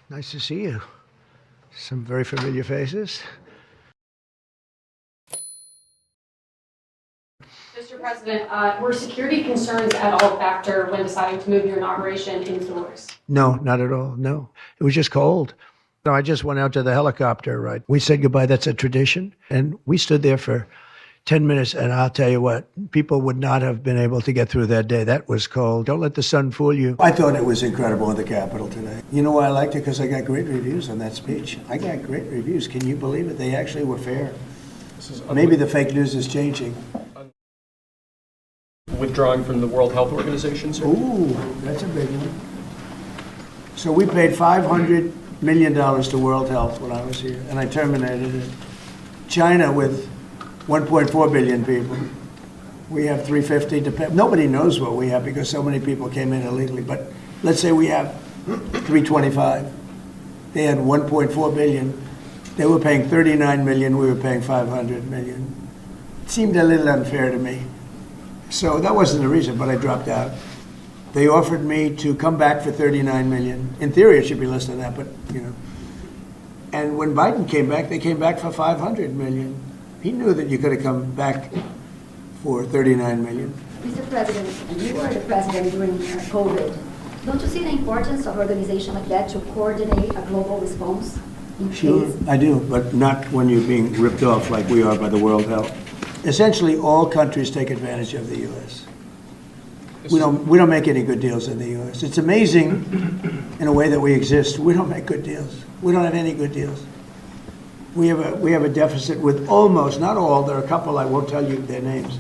Nice to see you. Some very familiar faces. Mr. President, were security concerns at all a factor when deciding to move your inauguration indoors? No, not at all. No, it was just cold. No, I just went out to the helicopter ride. We said goodbye. That's a tradition. And we stood there for 10 minutes. And I'll tell you what, people would not have been able to get through that day. That was cold. Don't let the sun fool you. I thought it was incredible at the Capitol today. You know why I liked it? Because I got great reviews on that speech. I got great reviews. Can you believe it? They actually were fair. Maybe the fake news is changing. Withdrawing from the World Health Organization, sir? Ooh, that's a big one. So we paid $500 million to World Health when I was here, and I terminated it. China, with 1.4 billion people, we have 350 to pay. Nobody knows what we have because so many people came in illegally, but let's say we have 325. They had 1.4 billion. They were paying 39 million, we were paying 500 million. It seemed a little unfair to me. So that wasn't the reason, but I dropped out. They offered me to come back for 39 million. In theory, it should be less than that, but, you know. And when Biden came back, they came back for 500 million. He knew that you could have come back for 39 million. Mr. President, you were the president during COVID. Don't you see the importance of an organization like that to coordinate a global response? Sure, I do, but not when you're being ripped off like we are by the World Health. Essentially, all countries take advantage of the U.S. We don't make any good deals in the U.S. It's amazing, in a way that we exist. We don't make good deals. We don't have any good deals. We have a deficit with almost, not all. There are a couple. I won't tell you their names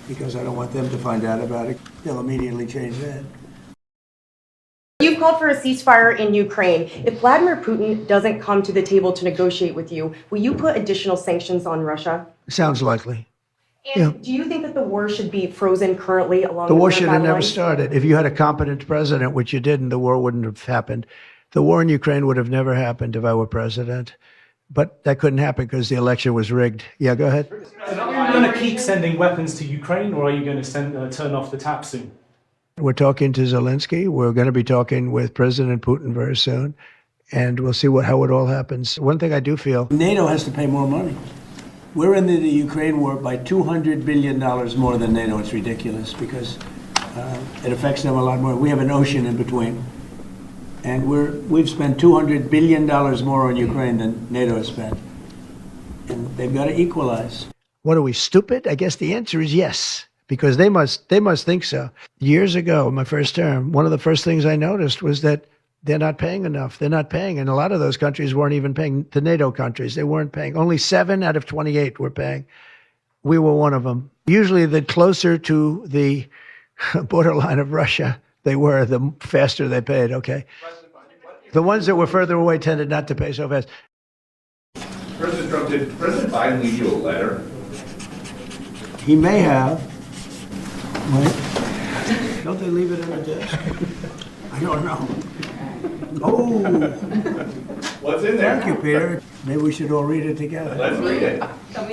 because I don't want them to find out about it. They'll immediately change that. You've called for a ceasefire in Ukraine. If Vladimir Putin doesn't come to the table to negotiate with you, will you put additional sanctions on Russia? Sounds likely. And do you think that the war should be frozen currently along The war North should have never Atlantic? started. If you had a competent president, which you didn't, the war wouldn't have happened. The war in Ukraine would have never happened if I were president. But that couldn't happen because the election was rigged. Yeah, go ahead. Are you going to keep sending weapons to Ukraine, or are you going to turn off the tap soon? We're talking to Zelensky. We're going to be talking with President Putin very soon. And we'll see how it all happens. One thing I do feel, NATO has to pay more money. We're in the Ukraine war by $200 billion more than NATO. It's ridiculous because it affects them a lot more. We have an ocean in between. And we've spent $200 billion more on Ukraine than NATO has spent. And they've got to equalize. What are we, stupid? I guess the answer is yes, because they must think so. Years ago, my first term, one of the first things I noticed was that they're not paying enough. They're not paying. And a lot of those countries weren't even paying. The NATO countries, they weren't paying. Only 7 out of 28 were paying. We were one of them. Usually the closer to the borderline of Russia they were, the faster they paid, okay? The ones that were further away tended not to pay so fast. President Trump, did President Biden leave you a letter? He may have. Wait. Don't they leave it in the desk? I don't know. Oh. What's in there? Thank you, Peter. Maybe we should all read it together. Let's read it.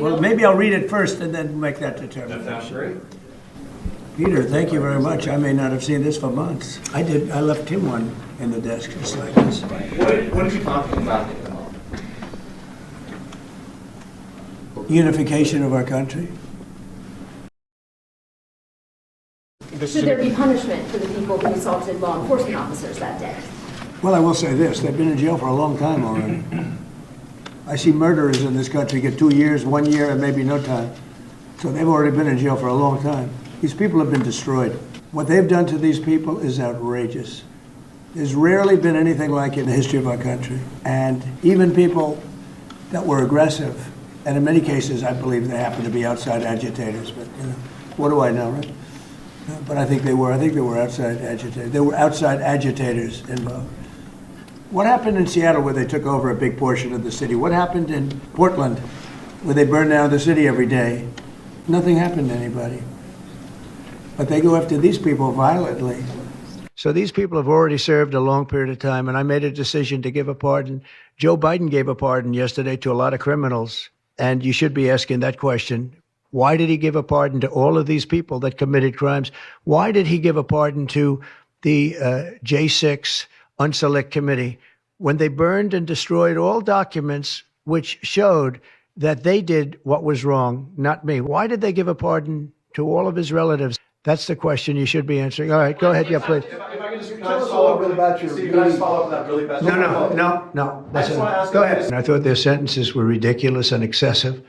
Well, maybe I'll read it first and then make that That determination. sounds great. Peter, thank you very much. I may not have seen this for months. I did. I left him one in the desk just like this. What did you talk about? Unification of our country. Should there be punishment for the people who assaulted law enforcement officers that day? Well, I will say this. They've been in jail for a long time already. I see murderers in this country get 2 years, 1 year, and maybe no time. So they've already been in jail for a long time. These people have been destroyed. What they've done to these people is outrageous. There's rarely been anything like it in the history of our country. And even people that were aggressive, and in many cases, I believe they happen to be outside agitators, but you know, what do I know, right? But I think they were outside agitators. There were outside agitators involved. What happened in Seattle where they took over a big portion of the city? What happened in Portland where they burned down the city every day? Nothing happened to anybody. But they go after these people violently. So these people have already served a long period of time, and I made a decision to give a pardon. Joe Biden gave a pardon yesterday to a lot of criminals, and you should be asking that question. Why did he give a pardon to all of these people that committed crimes? Why did he give a pardon to the J6 Unselect Committee? when they burned and destroyed all documents which showed that they did what was wrong, not me. Why did they give a pardon to all of his relatives? That's the question you should be answering. All right, go ahead. Yeah, please. If I can just follow up with about your. Steve, can I just follow up with that really fast? No. I just want to ask. Go ahead. I thought their sentences were ridiculous and excessive.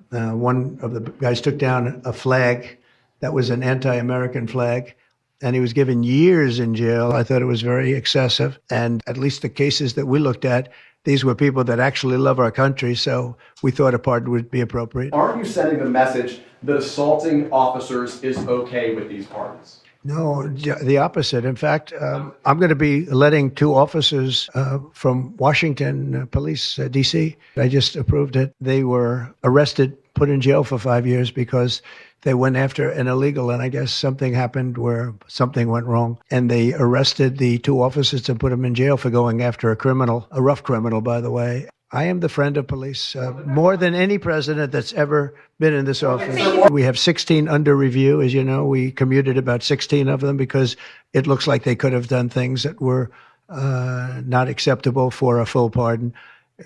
One of the guys took down a flag that was an anti-American flag, and he was given years in jail. I thought it was very excessive. And at least the cases that we looked at, these were people that actually love our country, so we thought a pardon would be appropriate. Aren't you sending the message that assaulting officers is okay with these pardons? No, the opposite. In fact, I'm going to be letting 2 officers from Washington Police, D.C. I just approved it. They were arrested, put in jail for 5 years because they went after an illegal, and I guess something happened where something went wrong. And they arrested the 2 officers and put them in jail for going after a criminal, a rough criminal, by the way. I am the friend of police more than any president that's ever been in this office. We have 16 under review. As you know, we commuted about 16 of them because it looks like they could have done things that were not acceptable for a full pardon.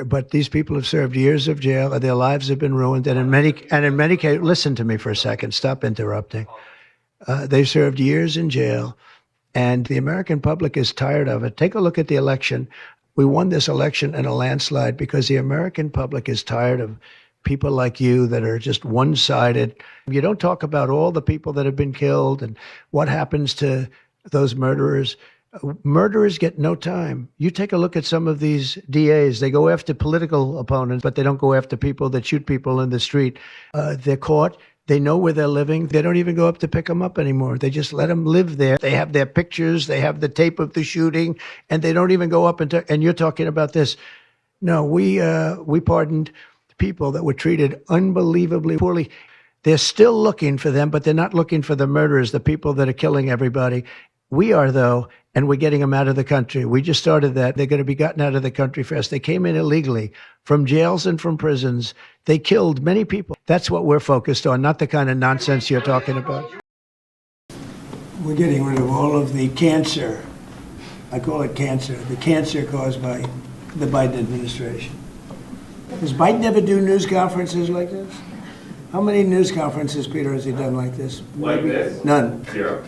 But these people have served years of jail. Their lives have been ruined. And in many cases, listen to me for a second. Stop interrupting. They've served years in jail. And the American public is tired of it. Take a look at the election. We won this election in a landslide because the American public is tired of people like you that are just one-sided. You don't talk about all the people that have been killed and what happens to those murderers. Murderers get no time. You take a look at some of these DAs. They go after political opponents, but they don't go after people that shoot people in the street. They're caught. They know where they're living. They don't even go up to pick them up anymore. They just let them live there. They have their pictures. They have the tape of the shooting, and they don't even go up and you're talking about this. No, we pardoned people that were treated unbelievably poorly. They're still looking for them, but they're not looking for the murderers, the people that are killing everybody. We are, though, and we're getting them out of the country. We just started that. They're going to be gotten out of the country fast. They came in illegally from jails and from prisons. They killed many people. That's what we're focused on, not the kind of nonsense you're talking about. We're getting rid of all of the cancer. I call it cancer. The cancer caused by the Biden administration. Does Biden ever do news conferences like this? How many news conferences, Peter, has he done like this? Like this? None. 0.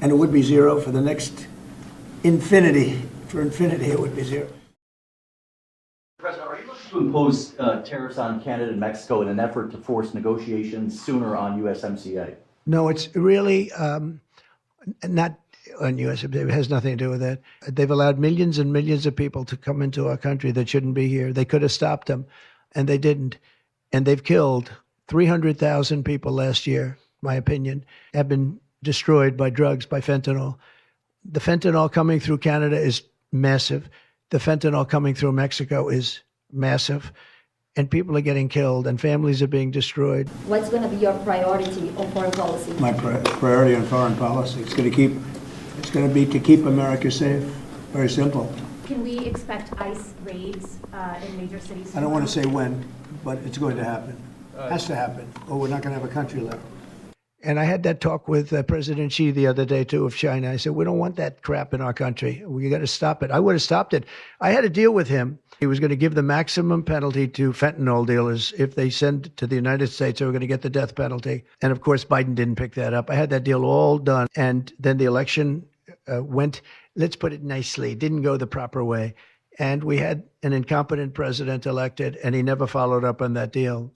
And it would be 0 for the next infinity. For infinity, it would be 0. President, are you looking to impose tariffs on Canada and Mexico in an effort to force negotiations sooner on USMCA? No, it's really not on USMCA. It has nothing to do with that. They've allowed millions and millions of people to come into our country that shouldn't be here. They could have stopped them, and they didn't. And they've killed 300,000 people last year, my opinion, have been destroyed by drugs, by fentanyl. The fentanyl coming through Canada is massive. The fentanyl coming through Mexico is massive. And people are getting killed and families are being destroyed. What's going to be your priority on foreign policy? My priority on foreign policy, it's going to be to keep America safe. Very simple. Can we expect ICE raids in major cities? I don't want to say when, but it's going to happen. Has to happen, or we're not going to have a country left. And I had that talk with President Xi the other day, too, of China. I said, we don't want that crap in our country. We got to stop it. I would have stopped it. I had a deal with him. He was going to give the maximum penalty to fentanyl dealers. If they send to the United States, they were going to get the death penalty. And, of course, Biden didn't pick that up. I had that deal all done. And then the election went, let's put it nicely, didn't go the proper way. And we had an incompetent president elected, and he never followed up on that deal.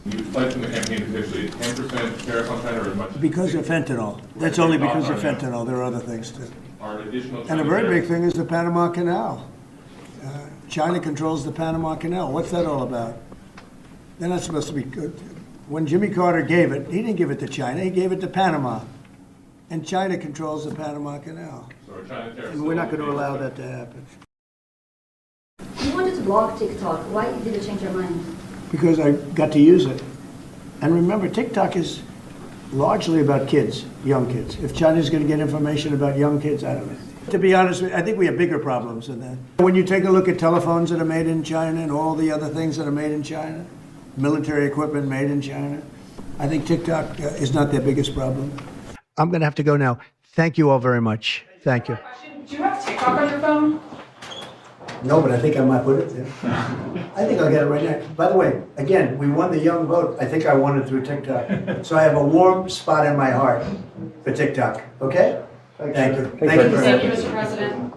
You pledged in the campaign potentially 10% tariff on China or as much as Because of fentanyl. That's only because of fentanyl. There are other things, too. Are additional And a very big thing is the Panama Canal. China controls the Panama Canal. What's that all about? They're not supposed to be good. When Jimmy Carter gave it, he didn't give it to China. He gave it to Panama. And China controls the Panama Canal. So are China tariffs And we're not going to allow that to happen. You wanted to block TikTok. Why did you change your mind? Because I got to use it. And remember, TikTok is largely about kids, young kids. If China's going to get information about young kids, I don't know. To be honest with you, I think we have bigger problems than that. When you take a look at telephones that are made in China and all the other things that are made in China, military equipment made in China, I think TikTok is not their biggest problem. I'm going to have to go now. Thank you all very much. Thank you. Do you have TikTok on your phone? No, but I think I might put it there. I think I'll get it right now. By the way, again, we won the young vote. I think I won it through TikTok. So I have a warm spot in my heart for TikTok. Okay? Thank you. Thank you, Mr. President.